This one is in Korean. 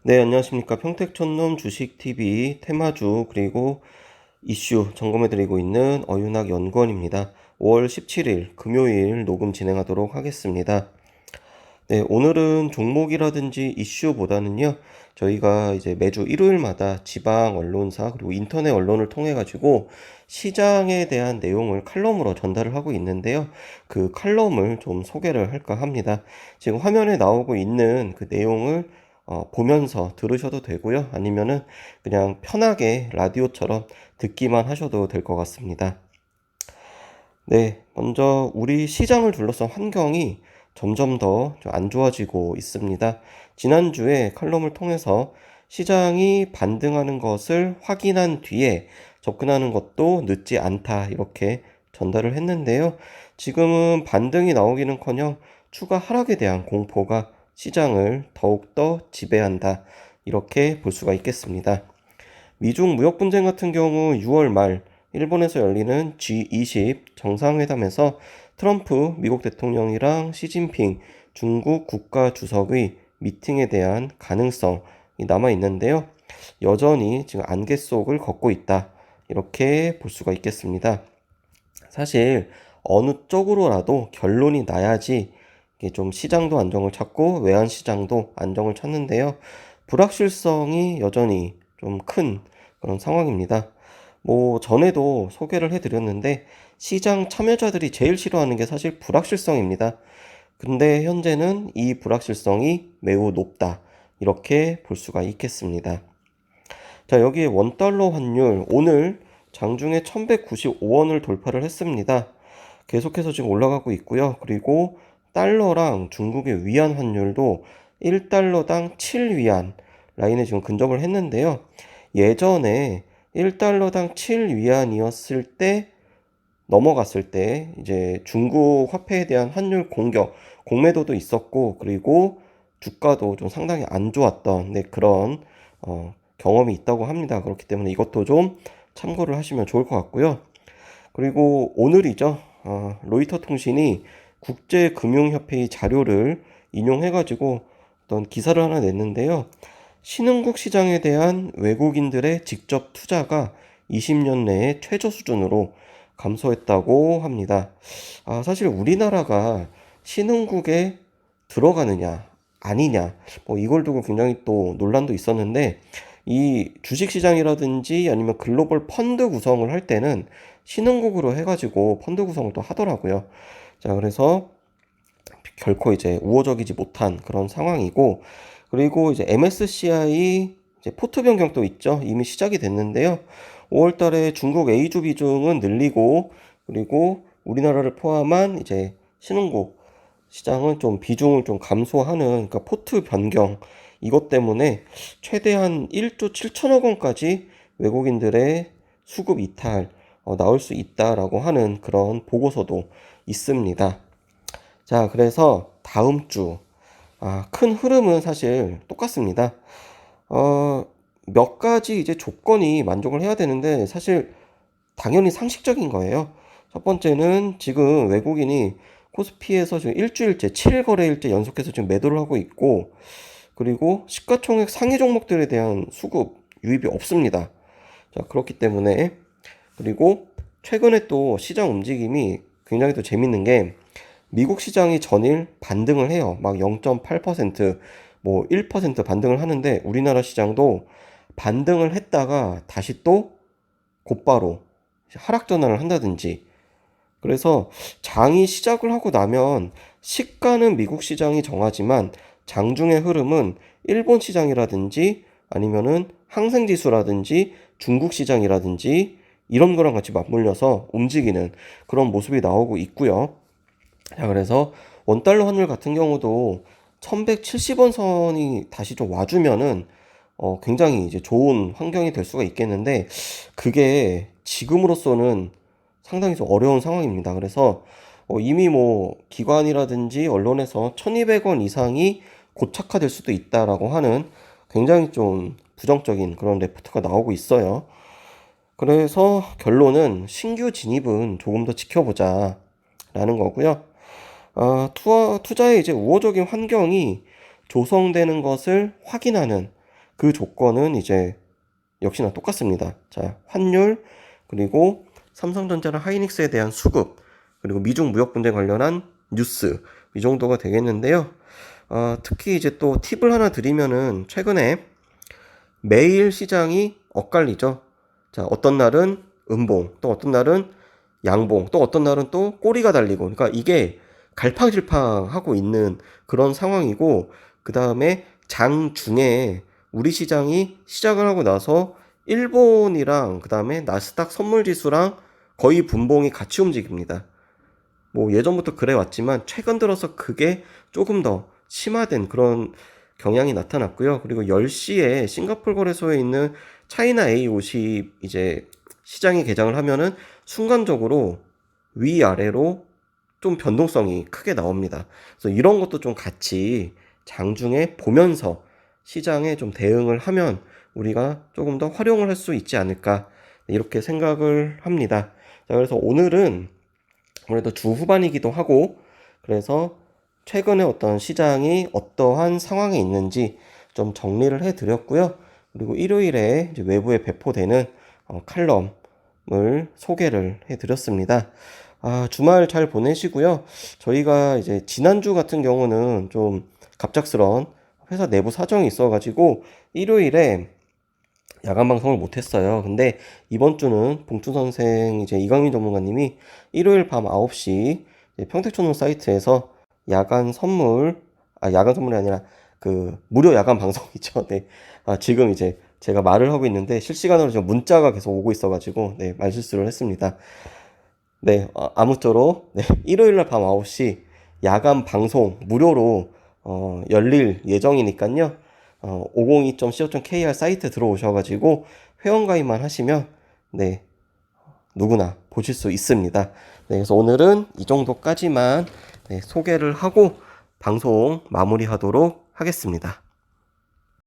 네, 안녕하십니까. 평택촌놈 주식TV 테마주 그리고 이슈 점검해드리고 있는 어윤학 연구원입니다. 5월 17일 금요일 녹음 진행하도록 하겠습니다. 네, 오늘은 종목이라든지 이슈보다는요, 저희가 이제 매주 일요일마다 지방 언론사 그리고 인터넷 언론을 통해 가지고 시장에 대한 내용을 칼럼으로 전달을 하고 있는데요. 그 칼럼을 좀 소개를 할까 합니다. 지금 화면에 나오고 있는 그 내용을 보면서 들으셔도 되고요. 아니면은 그냥 편하게 라디오처럼 듣기만 하셔도 될 것 같습니다. 네, 먼저 우리 시장을 둘러싼 환경이 점점 더 안 좋아지고 있습니다. 지난주에 칼럼을 통해서 시장이 반등하는 것을 확인한 뒤에 접근하는 것도 늦지 않다 이렇게 전달을 했는데요. 지금은 반등이 나오기는커녕 추가 하락에 대한 공포가 시장을 더욱더 지배한다 이렇게 볼 수가 있겠습니다. 미중 무역 분쟁 같은 경우 6월 말 일본에서 열리는 G20 정상회담에서 트럼프 미국 대통령이랑 시진핑 중국 국가 주석의 미팅에 대한 가능성이 남아 있는데요. 여전히 지금 안개 속을 걷고 있다. 이렇게 볼 수가 있겠습니다. 사실 어느 쪽으로라도 결론이 나야지 이게 좀 시장도 안정을 찾고 외환 시장도 안정을 찾는데요. 불확실성이 여전히 좀 큰 그런 상황입니다. 뭐 전에도 소개를 해드렸는데 시장 참여자들이 제일 싫어하는 게 사실 불확실성입니다. 근데 현재는 이 불확실성이 매우 높다. 이렇게 볼 수가 있겠습니다. 자, 여기에 원달러 환율 오늘 장중에 1195원을 돌파를 했습니다. 계속해서 지금 올라가고 있고요. 그리고 달러랑 중국의 위안 환율도 1달러당 7위안 라인에 지금 근접을 했는데요. 예전에 1달러당 7위안이었을 때 넘어갔을 때 이제 중국 화폐에 대한 환율 공격, 공매도도 있었고 그리고 주가도 좀 상당히 안 좋았던 그런 경험이 있다고 합니다. 그렇기 때문에 이것도 좀 참고를 하시면 좋을 것 같고요. 그리고 오늘이죠. 로이터 통신이 국제금융협회의 자료를 인용해가지고 어떤 기사를 하나 냈는데요. 신흥국 시장에 대한 외국인들의 직접 투자가 20년 내에 최저 수준으로 감소했다고 합니다. 사실 우리나라가 신흥국에 들어가느냐, 아니냐, 뭐 이걸 두고 굉장히 또 논란도 있었는데, 이 주식시장이라든지 아니면 글로벌 펀드 구성을 할 때는 신흥국으로 해가지고 펀드 구성을 또 하더라고요. 자, 그래서 결코 이제 우호적이지 못한 그런 상황이고, 그리고 이제 MSCI 이제 포트 변경도 있죠. 이미 시작이 됐는데요. 5월 달에 중국 A주 비중은 늘리고, 그리고 우리나라를 포함한 이제 신흥국 시장은 좀 비중을 좀 감소하는, 그러니까 포트 변경, 이것 때문에 최대한 1조 7천억 원까지 외국인들의 수급 이탈 나올 수 있다라고 하는 그런 보고서도 있습니다. 자, 그래서 다음 주, 큰 흐름은 사실 똑같습니다. 어, 몇 가지 이제 조건이 만족을 해야 되는데, 사실 당연히 상식적인 거예요. 첫 번째는 지금 외국인이 코스피에서 지금 일주일째, 7거래일째 연속해서 지금 매도를 하고 있고, 그리고 시가총액 상위 종목들에 대한 수급 유입이 없습니다. 자, 그렇기 때문에, 그리고 최근에 또 시장 움직임이 굉장히 또 재밌는 게, 미국 시장이 전일 반등을 해요. 막 0.8%, 뭐 1% 반등을 하는데 우리나라 시장도 반등을 했다가 다시 또 곧바로 하락 전환을 한다든지. 그래서 장이 시작을 하고 나면 시가는 미국 시장이 정하지만 장중의 흐름은 일본 시장이라든지 아니면은 항생지수라든지 중국 시장이라든지 이런 거랑 같이 맞물려서 움직이는 그런 모습이 나오고 있고요. 자, 그래서 원달러 환율 같은 경우도 1170원 선이 다시 좀 와주면은 굉장히 이제 좋은 환경이 될 수가 있겠는데 그게 지금으로서는 상당히 좀 어려운 상황입니다. 그래서 이미 뭐 기관이라든지 언론에서 1200원 이상이 고착화될 수도 있다라고 하는 굉장히 좀 부정적인 그런 레포트가 나오고 있어요. 그래서 결론은 신규 진입은 조금 더 지켜보자 라는 거고요. 투자의 이제 우호적인 환경이 조성되는 것을 확인하는 그 조건은 이제 역시나 똑같습니다. 자, 환율, 그리고 삼성전자랑 하이닉스에 대한 수급, 그리고 미중 무역 분쟁 관련한 뉴스, 이 정도가 되겠는데요. 특히 이제 또 팁을 하나 드리면은 최근에 매일 시장이 엇갈리죠. 자, 어떤 날은 음봉, 또 어떤 날은 양봉, 또 어떤 날은 또 꼬리가 달리고, 그러니까 이게 갈팡질팡하고 있는 그런 상황이고, 그 다음에 장 중에 우리 시장이 시작을 하고 나서 일본이랑 그 다음에 나스닥 선물 지수랑 거의 분봉이 같이 움직입니다. 뭐 예전부터 그래 왔지만 최근 들어서 그게 조금 더 심화된 그런 경향이 나타났고요. 그리고 10시에 싱가포르 거래소에 있는 차이나 A50 이제 시장이 개장을 하면은 순간적으로 위아래로 좀 변동성이 크게 나옵니다. 그래서 이런 것도 좀 같이 장중에 보면서 시장에 좀 대응을 하면 우리가 조금 더 활용을 할 수 있지 않을까 이렇게 생각을 합니다. 자, 그래서 오늘은 아무래도 주 후반이기도 하고 그래서 최근에 어떤 시장이 어떠한 상황에 있는지 좀 정리를 해 드렸고요. 그리고 일요일에 이제 외부에 배포되는 칼럼을 소개를 해 드렸습니다. 주말 잘 보내시고요. 저희가 이제 지난주 같은 경우는 좀 갑작스런 회사 내부 사정이 있어가지고 일요일에 야간 방송을 못했어요. 근데 이번 주는 봉준 선생 이제 이강민 전문가님이 일요일 밤 9시 평택촌놈 사이트에서 야간 선물이 아니라 그 무료 야간 방송이죠. 네. 지금 이제 제가 말을 하고 있는데 실시간으로 지금 문자가 계속 오고 있어가지고 네, 말실수를 했습니다. 네, 아무쪼록 네, 일요일 날 밤 9시 야간 방송 무료로 열릴 예정이니까요. 502.co.kr 사이트 들어오셔가지고 회원가입만 하시면 네, 누구나 보실 수 있습니다. 네, 그래서 오늘은 이 정도까지만 네, 소개를 하고 방송 마무리하도록 하겠습니다.